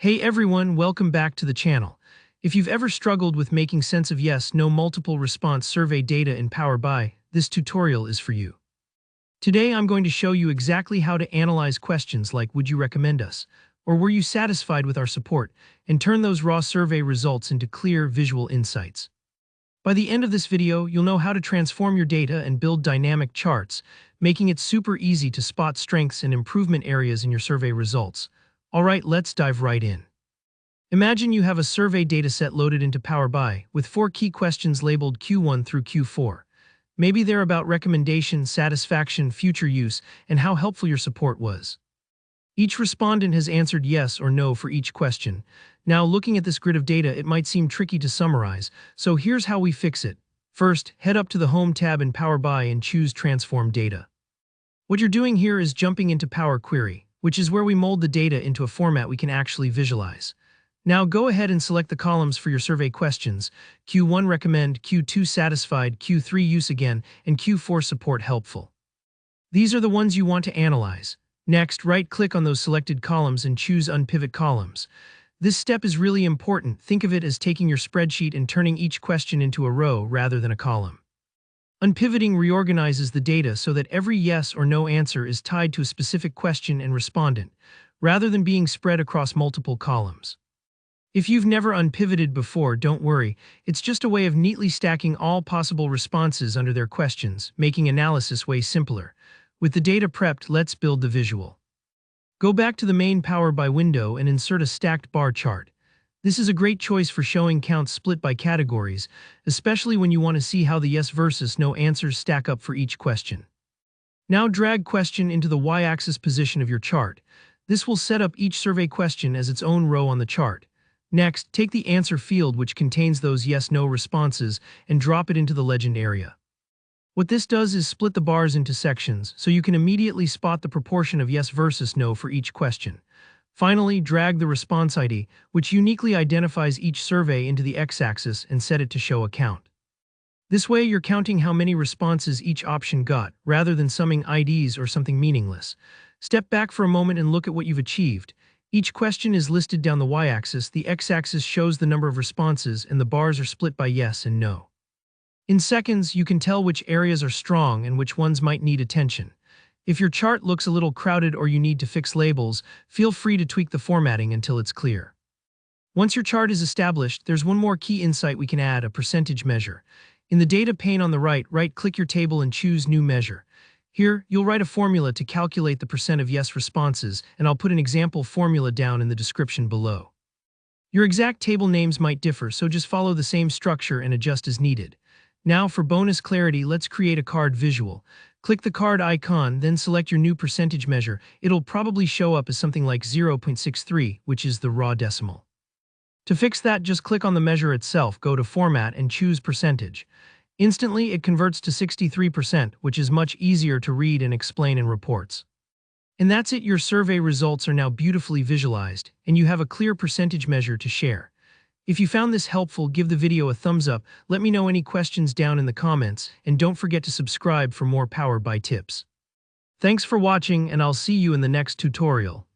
Hey everyone, welcome back to the channel. If you've ever struggled with making sense of yes/no multiple response survey data in Power BI, this tutorial is for you. Today I'm going to show you exactly how to analyze questions like "Would you recommend us?" or "Were you satisfied with our support?" and turn those raw survey results into clear visual insights. By the end of this video, you'll know how to transform your data and build dynamic charts, making it super easy to spot strengths and improvement areas in your survey results. Alright, let's dive right in. Imagine you have a survey dataset loaded into Power BI with 4 key questions labeled Q1 through Q4. Maybe they're about recommendation, satisfaction, future use, and how helpful your support was. Each respondent has answered yes or no for each question. Now, looking at this grid of data, it might seem tricky to summarize, so here's how we fix it. First, head up to the Home tab in Power BI and choose Transform Data. What you're doing here is jumping into Power Query, which is where we mold the data into a format we can actually visualize. Now go ahead and select the columns for your survey questions: Q1 recommend, Q2 satisfied, Q3 use again, and Q4 support helpful. These are the ones you want to analyze. Next, right-click on those selected columns and choose Unpivot Columns. This step is really important. Think of it as taking your spreadsheet and turning each question into a row rather than a column. Unpivoting reorganizes the data so that every yes or no answer is tied to a specific question and respondent, rather than being spread across multiple columns. If you've never unpivoted before, don't worry. It's just a way of neatly stacking all possible responses under their questions, making analysis way simpler. With the data prepped, let's build the visual. Go back to the main Power BI window and insert a stacked bar chart. This is a great choice for showing counts split by categories, especially when you want to see how the yes versus no answers stack up for each question. Now drag question into the y-axis position of your chart. This will set up each survey question as its own row on the chart. Next, take the answer field which contains those yes/no responses and drop it into the legend area. What this does is split the bars into sections, so you can immediately spot the proportion of yes versus no for each question. Finally, drag the response ID, which uniquely identifies each survey, into the x-axis and set it to show a count. This way you're counting how many responses each option got, rather than summing IDs or something meaningless. Step back for a moment and look at what you've achieved. Each question is listed down the y-axis, the x-axis shows the number of responses, and the bars are split by yes and no. In seconds, you can tell which areas are strong and which ones might need attention. If your chart looks a little crowded or you need to fix labels, feel free to tweak the formatting until it's clear. Once your chart is established, there's one more key insight we can add: a percentage measure. In the data pane on the right-click your table and choose New Measure. Here, you'll write a formula to calculate the percent of yes responses, and I'll put an example formula down in the description below. Your exact table names might differ, so just follow the same structure and adjust as needed. Now, for bonus clarity, let's create a card visual. Click the card icon, then select your new percentage measure. It'll probably show up as something like 0.63, which is the raw decimal. To fix that, just click on the measure itself, go to Format, and choose Percentage. Instantly, it converts to 63%, which is much easier to read and explain in reports. And that's it, your survey results are now beautifully visualized, and you have a clear percentage measure to share. If you found this helpful, give the video a thumbs up, let me know any questions down in the comments, and don't forget to subscribe for more Power BI tips. Thanks for watching, and I'll see you in the next tutorial.